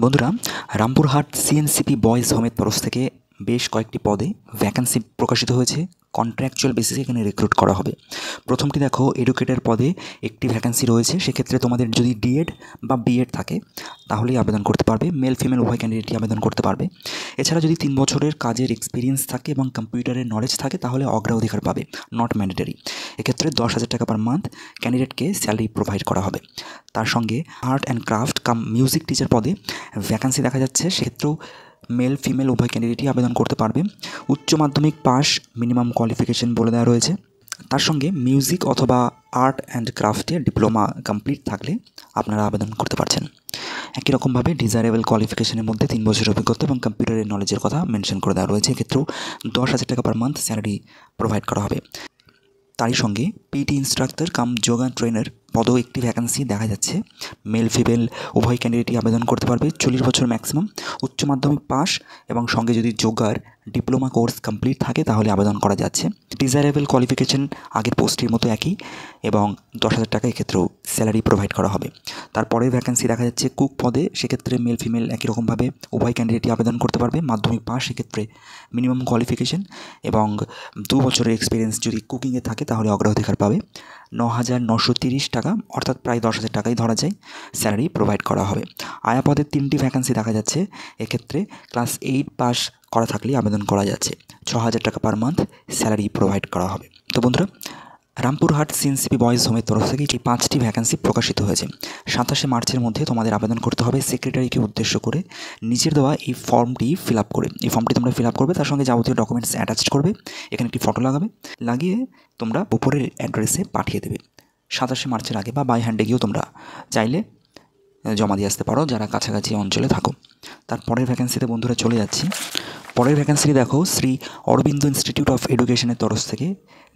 বন্ধুরা, রামপুরহাট সিএনসিপি বয়েজ হোমের তরফ থেকে বেশ কয়েকটি পদে ভ্যাকেন্সি প্রকাশিত হয়েছে। কন্ট্রাকচুয়াল বেসিসে এখানে রিক্রুট করা হবে। প্রথমটি দেখো, এডুকেটর পদে একটি ভ্যাকেন্সি রয়েছে। সেক্ষেত্রে তোমাদের যদি ডিএড বা বিএড থাকে তাহলেই আবেদন করতে পারবে। মেল ফিমেল উভয় ক্যান্ডিডেটই আবেদন করতে পারবে। এছাড়া যদি 3 বছরের কাজের এক্সপিরিয়েন্স থাকে এবং কম্পিউটারের নলেজ থাকে তাহলে অগ্রাধিকার পাবে, নট ম্যান্ডেটরি। এক্ষেত্রে 10,000 টাকা পার মান্থ ক্যান্ডিডেটকে স্যালারি প্রোভাইড করা হবে। তার সঙ্গে art and craft cum music teacher পদে ভ্যাকেন্সি দেখা যাচ্ছে। সেক্ষেত্রেও মেল ফিমেল উভয় ক্যান্ডিডেটই আবেদন করতে পারবে। উচ্চ মাধ্যমিক পাস মিনিমাম কোয়ালিফিকেশন বলে দেওয়া রয়েছে। তার সঙ্গে মিউজিক অথবা আর্ট অ্যান্ড ক্রাফটে ডিপ্লোমা কমপ্লিট থাকলে আপনারা আবেদন করতে পারছেন। একই রকমভাবে ডিজায়ারেবল কোয়ালিফিকেশনের মধ্যে 3 বছরের অভিজ্ঞতা এবং কম্পিউটারের নলেজের কথা মেনশন করে দেওয়া রয়েছে। এক্ষেত্রেও 10,000 টাকা পার মান্থ স্যালারি প্রোভাইড করা হবে। তারই সঙ্গে পিটি ইনস্ট্রাক্টর কাম যোগা ট্রেনার পদেও একটি ভ্যাকেন্সি দেখা যাচ্ছে। মেল ফিমেল উভয় ক্যান্ডিডেটই আবেদন করতে পারবে। 40 বছর ম্যাক্সিমাম, উচ্চ মাধ্যমিক পাস এবং সঙ্গে যদি যোগার ডিপ্লোমা কোর্স কমপ্লিট থাকে তাহলে আবেদন করা যাচ্ছে। ডিজায়ারেবল কোয়ালিফিকেশন আগের পোস্টের মতো একই এবং 10,000 টাকা এক্ষেত্রেও স্যালারি প্রোভাইড করা হবে। তারপরে ভ্যাকেন্সি দেখা যাচ্ছে কুক পদে। সেক্ষেত্রে মেল ফিমেল একই রকমভাবে উভয় ক্যান্ডিডেটই আবেদন করতে পারবে। মাধ্যমিক পাস, সেক্ষেত্রে মিনিমাম কোয়ালিফিকেশন এবং 2 বছরের এক্সপিরিয়েন্স যদি কুকিংয়ে থাকে তাহলে অগ্রাধিকার পাবে। 9,930 টাকা অর্থাৎ প্রায় 10,000 টাকাই ধরা যায় স্যালারি প্রোভাইড করা হবে। আয়া পদের 3টি ভ্যাকেন্সি দেখা যাচ্ছে। এক্ষেত্রে ক্লাস 8 পাস করা থাকলেই আবেদন করা যাচ্ছে। 6,000 টাকা পার মান্থ স্যালারি প্রোভাইড করা হবে। তো বন্ধুরা, রামপুরহাট সিএনসিপি বয়েজ হোমের তরফ থেকে এই 5টি ভ্যাকেন্সি প্রকাশিত হয়েছে। 27শে মার্চের মধ্যে তোমাদের আবেদন করতে হবে সেক্রেটারিকে উদ্দেশ্য করে নিচের দেওয়া এই ফর্মটি ফিল আপ করে। এই ফর্মটি তোমরা ফিল আপ করবে, তার সঙ্গে যাবতীয় ডকুমেন্টস অ্যাটাচড করবে। এখানে একটি ফটো লাগাবে, লাগিয়ে তোমরা উপরের অ্যাড্রেসে পাঠিয়ে দেবে। 27শে মার্চের আগে বা বাই হ্যান্ডে গিয়েও তোমরা চাইলে জমা দিয়ে আসতে পারো যারা কাছাকাছি অঞ্চলে থাকো। তারপরের ভ্যাকেন্সিতে বন্ধুরা চলে যাচ্ছি। পরের ভ্যাকেন্সি দেখো, শ্রী অরবিন্দ ইনস্টিটিউট অফ এডুকেশনের তরফ থেকে,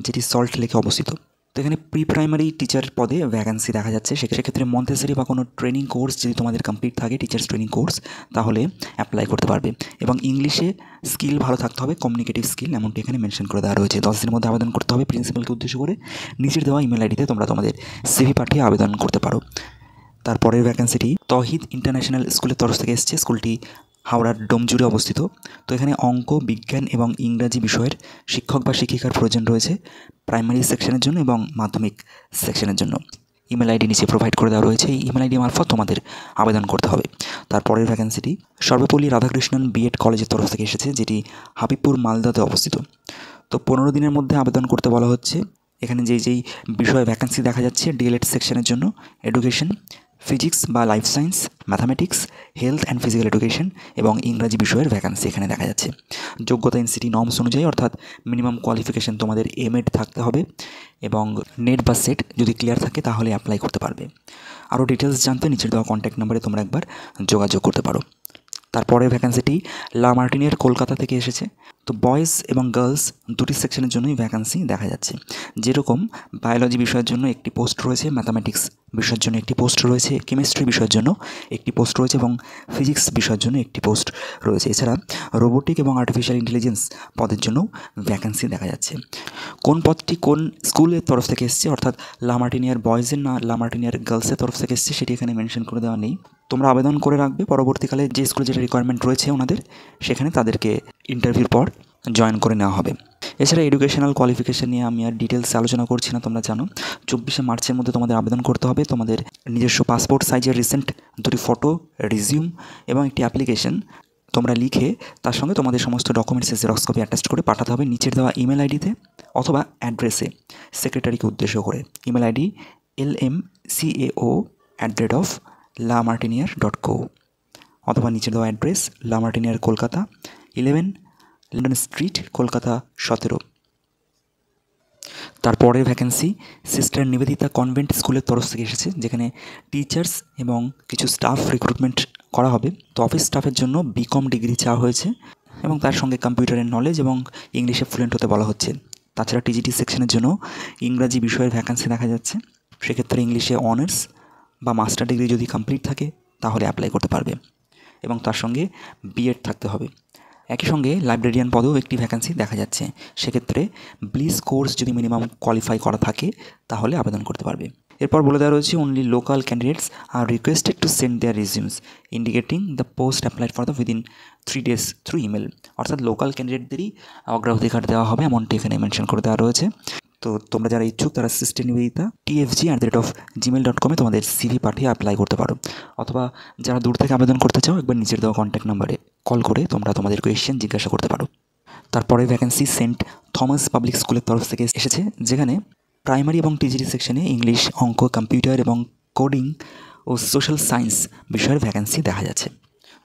যেটি সল্ট লেকে অবস্থিত। তো এখানে প্রি প্রাইমারি টিচার পদে ভ্যাকেন্সি দেখা যাচ্ছে। সেক্ষেত্রে মন্তেসরি বা কোনো ট্রেনিং কোর্স যদি তোমাদের কমপ্লিট থাকে, টিচার্স ট্রেনিং কোর্স, তাহলে অ্যাপ্লাই করতে পারবে। এবং ইংলিশে স্কিল ভালো থাকতে হবে, কমিউনিকেটিভ স্কিল, এমনটি এখানে মেনশন করে দেওয়া রয়েছে। 10 দিনের মধ্যে আবেদন করতে হবে প্রিন্সিপালকে উদ্দেশ্য করে। নিচের দেওয়া ইমেল আইডিতে তোমরা তোমাদের সিভি পাঠিয়ে আবেদন করতে পারো। তারপরের ভ্যাকেন্সিটি তহিদ ইন্টারন্যাশনাল স্কুলের তরফ থেকে এসছে। স্কুলটি হাওড়ার ডোমজুড়ে অবস্থিত। তো এখানে অঙ্ক, বিজ্ঞান এবং ইংরাজি বিষয়ের শিক্ষক বা শিক্ষিকার প্রয়োজন রয়েছে প্রাইমারি সেকশনের জন্য এবং মাধ্যমিক সেকশনের জন্য। ইমেল আইডি নিচে প্রোভাইড করে দেওয়া রয়েছে। এই ইমেল আইডি মারফত তোমাদের আবেদন করতে হবে। তারপরের ভ্যাকেন্সিটি সর্বপল্লী রাধাকৃষ্ণন বিএড কলেজের তরফ থেকে এসেছে, যেটি হাবিবপুর মালদাতে অবস্থিত। তো 15 দিনের মধ্যে আবেদন করতে বলা হচ্ছে। এখানে যেই বিষয়ে ভ্যাকেন্সি দেখা যাচ্ছে, ডিএলএড সেকশনের জন্য এডুকেশন, ফিজিক্স বা life science, mathematics, health and physical education এবং ইংরাজি বিষয়ের ভ্যাকেন্সি এখানে দেখা যাচ্ছে। যোগ্যতা এনসিটি নর্মস অনুযায়ী, অর্থাৎ মিনিমাম কোয়ালিফিকেশন তোমাদের এমএড থাকতে হবে এবং নেট বা সেট যদি ক্লিয়ার থাকে তাহলে অ্যাপ্লাই করতে পারবে। আরও ডিটেলস জানতে নিচের দেওয়া কন্ট্যাক্ট নাম্বারে তোমরা একবার যোগাযোগ করতে পারো। তারপরের ভ্যাকেন্সিটি লা মার্টিনের কলকাতা থেকে এসেছে। তো বয়েজ এবং গার্লস দুটি সেকশনের জন্যই ভ্যাকেন্সি দেখা যাচ্ছে। যেরকম বায়োলজি বিষয়ের জন্য একটি পোস্ট রয়েছে, ম্যাথামেটিক্স বিষয়ের জন্য একটি পোস্ট রয়েছে, কেমিস্ট্রি বিষয়ের জন্য একটি পোস্ট রয়েছে এবং ফিজিক্স বিষয়ের জন্য একটি পোস্ট রয়েছে। এছাড়া রোবোটিক এবং আর্টিফিশিয়াল ইন্টেলিজেন্স পদের জন্য ভ্যাকেন্সি দেখা যাচ্ছে। কোন পদটি কোন স্কুলের তরফ থেকে এসছে, অর্থাৎ লা মার্টিনিয়ার বয়েজের না লা মার্টিনিয়ার গার্লসের তরফ থেকে এসছে, সেটি এখানে মেনশন করে দেওয়া নেই। তোমরা আবেদন করে রাখবে, পরবর্তীকালে যে স্কুলে যেটা রিকোয়ারমেন্ট রয়েছে ওনাদের, সেখানে তাদেরকে ইন্টারভিউর পর জয়েন করে নেওয়া হবে। এছাড়া এডুকেশনাল কোয়ালিফিকেশান নিয়ে আমি আর ডিটেলস আলোচনা করছি না, তোমরা জানো। 24শে মার্চের মধ্যে তোমাদের আবেদন করতে হবে। তোমাদের নিজস্ব পাসপোর্ট সাইজের রিসেন্ট 2টি ফটো, রিজিউম এবং একটি অ্যাপ্লিকেশন তোমরা লিখে তার সঙ্গে তোমাদের সমস্ত ডকুমেন্টসের জেরক্স কপি অ্যাটাচ করে পাঠাতে হবে নিচের দেওয়া ইমেল আইডিতে অথবা অ্যাড্রেসে সেক্রেটারিকে উদ্দেশ্য করে। ইমেল আইডি lmcao@lamartinier.co অথবা নিচে দেওয়া অ্যাড্রেস লা মার্টিনিয়ার কলকাতা, 11 লন্ডন স্ট্রিট, কলকাতা 17। তারপরের ভ্যাকেন্সি সিস্টার নিবেদিতা কনভেন্ট স্কুলের তরফ থেকে এসেছে, যেখানে টিচার্স এবং কিছু স্টাফ রিক্রুটমেন্ট করা হবে। তো অফিস স্টাফের জন্য বিকম ডিগ্রি চাওয়া হয়েছে এবং তার সঙ্গে কম্পিউটারের নলেজ এবং ইংলিশে ফ্লুয়েন্ট হতে বলা হচ্ছে। তাছাড়া টিজিটি সেকশনের জন্য ইংরাজি বিষয়ের ভ্যাকেন্সি দেখা যাচ্ছে। সেক্ষেত্রে ইংলিশে অনার্স বা মাস্টার ডিগ্রি যদি কমপ্লিট থাকে তাহলে অ্যাপ্লাই করতে পারবে এবং তার সঙ্গে বিএড থাকতে হবে। একই সঙ্গে লাইব্রেরিয়ান পদেও একটি ভ্যাকেন্সি দেখা যাচ্ছে। সেক্ষেত্রে ব্লিস কোর্স যদি মিনিমাম কোয়ালিফাই করা থাকে তাহলে আবেদন করতে পারবে। এরপর বলে দেওয়া রয়েছে অনলি লোকাল ক্যান্ডিডেটস আর requested to send their resumes indicating the post applied for the within 3 days through email. অর্থাৎ লোকাল ক্যান্ডিডেটদেরই অগ্রাধিকার দেওয়া হবে এমনটি এখানে মেনশন করে দেওয়া রয়েছে। তো তোমরা যারা ইচ্ছুক তারা সিস্টেনিবিদিতা tfg@gmail.com-এ তোমাদের সিভি পাঠিয়ে অ্যাপ্লাই করতে পারো, অথবা যারা দূর থেকে আবেদন করতে চাও একবার নিচের দেওয়া কন্ট্যাক্ট নাম্বারে কল করে তোমরা তোমাদের কোয়েশ্চেন জিজ্ঞাসা করতে পারো। তারপরে ভ্যাকেন্সি সেন্ট থমাস পাবলিক স্কুলের তরফ থেকে এসেছে, যেখানে প্রাইমারি এবং টিজিটি সেকশনে ইংলিশ, অঙ্ক, কম্পিউটার এবং কোডিং ও সোশ্যাল সায়েন্স বিষয়ের ভ্যাকেন্সি দেখা যাচ্ছে।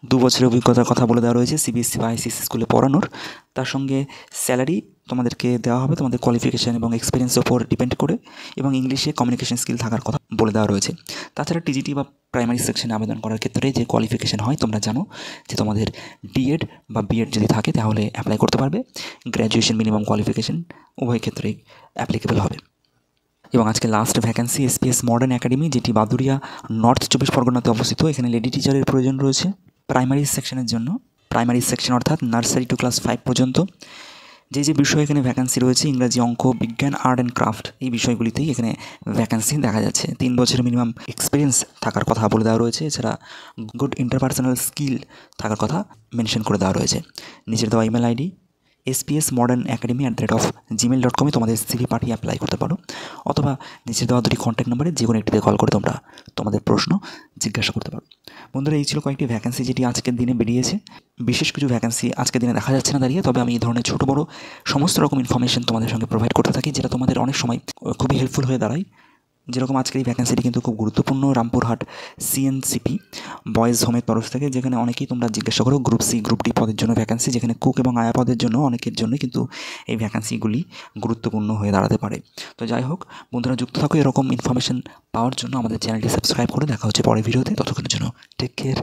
2 বছরের অভিজ্ঞতার কথা বলে দেওয়া রয়েছে সিবিএসসি বা আইসিএসসি স্কুলে পড়ানোর। তার সঙ্গে স্যালারি তোমাদেরকে দেওয়া হবে তোমাদের কোয়ালিফিকেশান এবং এক্সপিরিয়েন্সের ওপর ডিপেন্ড করে, এবং ইংলিশে কমিউনিকেশন স্কিল থাকার কথা বলে দেওয়া রয়েছে। তাছাড়া টিজিটি বা প্রাইমারি সেকশনে আবেদন করার ক্ষেত্রে যে কোয়ালিফিকেশান হয় তোমরা জানো যে তোমাদের ডিএড বা বিএড যদি থাকে তাহলে অ্যাপ্লাই করতে পারবে। গ্র্যাজুয়েশন মিনিমাম কোয়ালিফিকেশান উভয় ক্ষেত্রেই অ্যাপ্লিকেবল হবে। এবং আজকে last vacancy SPS modern academy, যেটি বাদুরিয়া নর্থ 24 পরগনাতে অবস্থিত। এখানে লেডি টিচারের প্রয়োজন রয়েছে প্রাইমারি সেকশনের জন্য। প্রাইমারি সেকশন অর্থাৎ নার্সারি টু ক্লাস 5 পর্যন্ত যে বিষয়ে এখানে ভ্যাকেন্সি রয়েছে ইংরাজি, অঙ্ক, বিজ্ঞান, আর্ট অ্যান্ড ক্রাফট এই বিষয়গুলিতেই এখানে ভ্যাকেন্সি দেখা যাচ্ছে। 3 বছরের মিনিমাম এক্সপিরিয়েন্স থাকার কথা বলে দেওয়া রয়েছে। এছাড়া ইন্টারপার্সোনাল স্কিল থাকার কথা মেনশন করে দেওয়া রয়েছে। নিচের দেওয়া ইমেল আইডি spsmodernacademy@gmail.com-এ তোমাদের সিভি পাঠিয়ে অ্যাপ্লাই করতে পারো, অথবা নিচে দেওয়া 2টি কন্ট্যাক্ট নাম্বারে যে কোনো একটিতে কল করে তোমরা তোমাদের প্রশ্ন জিজ্ঞাসা করতে পারো। বন্ধুরা, এই ছিল কয়েকটি ভ্যাকেন্সি যেটি আজকের দিনে বেরিয়েছে। বিশেষ কিছু ভ্যাকেন্সি আজকের দিনে দেখা যাচ্ছে না দাঁড়িয়ে, তবে আমি এই ধরনের ছোটো বড়ো সমস্ত রকম ইনফরমেশন তোমাদের সঙ্গে প্রোভাইড করতে থাকি, যেটা তোমাদের অনেক সময় খুবই হেল্পফুল হয়ে দাঁড়ায়। যেরকম আজকের এই ভ্যাকেন্সিটি কিন্তু খুব গুরুত্বপূর্ণ, রামপুরহাট সিএনসিপি বয়েজ হোমের তরফ থেকে, যেখানে অনেকেই তোমরা জিজ্ঞাসা করো গ্রুপ সি, গ্রুপ ডি পদের জন্য ভ্যাকেন্সি, যেখানে কুক এবং আয়া পদের জন্য অনেকের জন্য কিন্তু এই ভ্যাকেন্সিগুলি গুরুত্বপূর্ণ হয়ে দাঁড়াতে পারে। তো যাই হোক বন্ধুরা, যুক্ত থাকো এরকম ইনফরমেশন পাওয়ার জন্য। আমাদের চ্যানেলটি সাবস্ক্রাইব করে দেখা হচ্ছে পরের ভিডিওতে। ততক্ষণের জন্য টেক কেয়ার।